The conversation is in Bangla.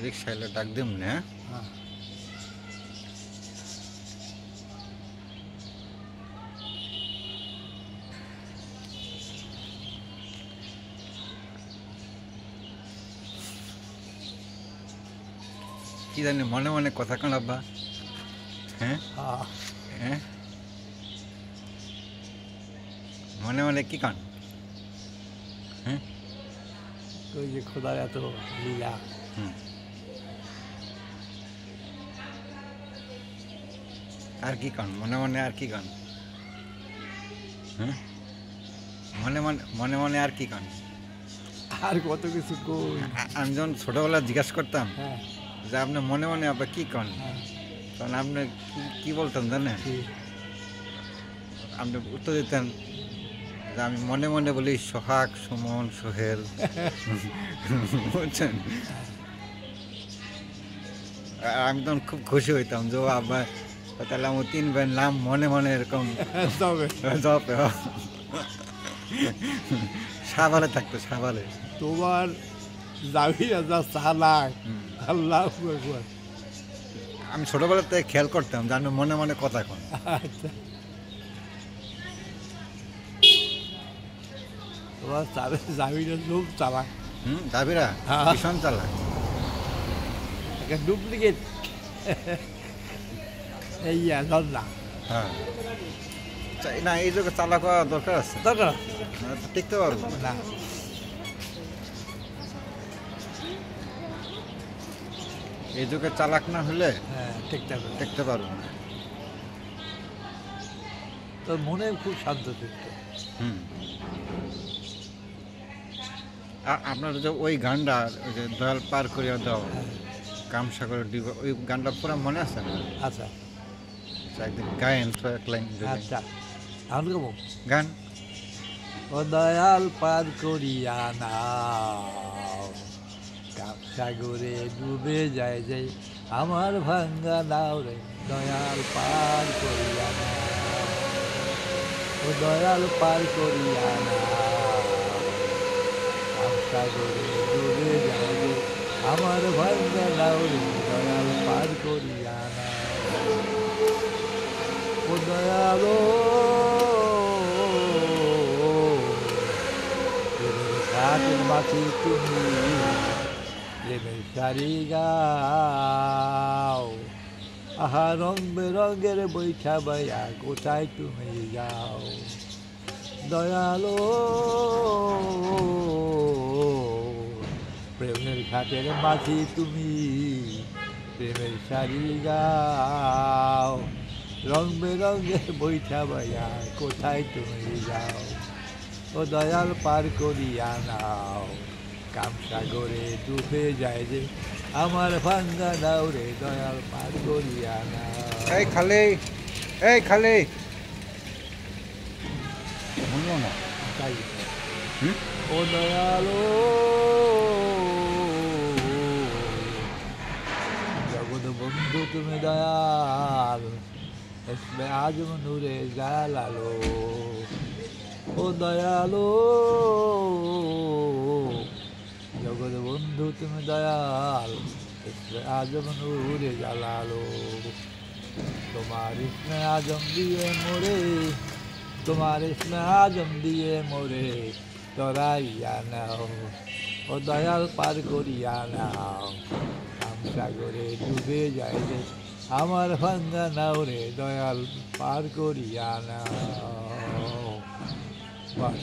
রিক্সা এলে ডাক দিম না। হ্যাঁ কি জানি মনে মনে কথা কোন আব্বা? হ্যাঁ হ্যাঁ হ্যাঁ মনে মনে কি কান? হ্যাঁ ওই যে খোদার এত লীলা। হুম আর কি কান মনে মনে আর কি কান? হ্যাঁ মনে মনে আর কি কান? আর কত কিছু কই। আমি যখন ছোটবেলা জিজ্ঞাসা করতাম হ্যাঁ যে আপনি মনে মনে আবার কি কন, হ্যাঁ তখন আপনি কি বলতেন জানেন? ঠিক। আপনি উত্তর দিতেন যে আমি মনে মনে বলি সোহাগ, সুমন, সোহেল। বুঝছেন? আর আমি তখন খুব খুশি হইতাম যে ও আবার তাহলে আমার 3 ভাইয়ের নাম মনে মনে এরকম তবে জপে সাবালে থাকতো, সাবালে। তোমার যাবি যা চালাক আল্লাহ একবার। আমি ছোটবেলা থেকে খেয়াল করতাম যে আমি মনে মনে কথা কন। আচ্ছা তোমার যাবিটা খুব চালাক, দাবিরা হ্যাঁ। ভীষণ চালাক। একটা ডুপ্লিকেট এই না হ্যাঁ না, এই যুগে চালাক হওয়া দরকার আছে, দরকার না তো টিকতে পারবো না। না। এই যুগে চালাক না হলে হ্যাঁ ঠিকঠাক টিকতে পারবো না। তোর মনে খুব শান্ত থাকতো। হুম আপনার যে ওই গানটা ওই যে দয়াল পার করিয়া দাও কামসাগরের ডিব, ওই গানটা পুরো মনে আছে না? আচ্ছা একদিন গায়েন তো এক লাইন আচ্ছা আমি কেমন গান। ও দয়াল পার করিয়া নাও সাগরে ডুবে যায় যে আমার ভাঙ্গা নাও রে দয়াল পার করিয়া নাও ও দয়াল পার করিয়া নাও সাগরে ডুবে যায় যে আমার ভাঙ্গা নাও রে দয়াল পার করিয়া নাও ও দয়ালো ঘাটের মাঝে তুমি প্রেমের শাড়ি গাও আহা রং বেরঙের বৈঠা বাইয়া কোথায় তুমি যাও দয়ালো প্রেমের ঘাটের মাঝে তুমি প্রেমের শাড়ি গাও রং বেরঙের বৈঠা বাইয়া কোথায় তুমি যাও ও দয়াল পার করিয়া নাও কামসাগরে ডুবে যায় যে আমার ভাঙ্গা নাও রে দয়াল পার করিয়া নাও। এই খালি, এই খালি শুনলো না? তাই হুম ও দয়ালো জগৎ বন্ধু তুমি দয়াল এসমে আজম নূরে জালালো ও দয়ালো জগৎ বন্ধু তুমি দয়াল এসমে আজম নূরে জালালো তোমার ইসমে আজম দিয়ে মোরে তোমার ইসমে আজম দিয়ে মোরে তরাইয়া নাও ও দয়াল পার করিয়া নাও সাগরে ডুবে যায় রে আমার ভাঙ্গা নাও রে দয়াল পার করিয়া নাও বাস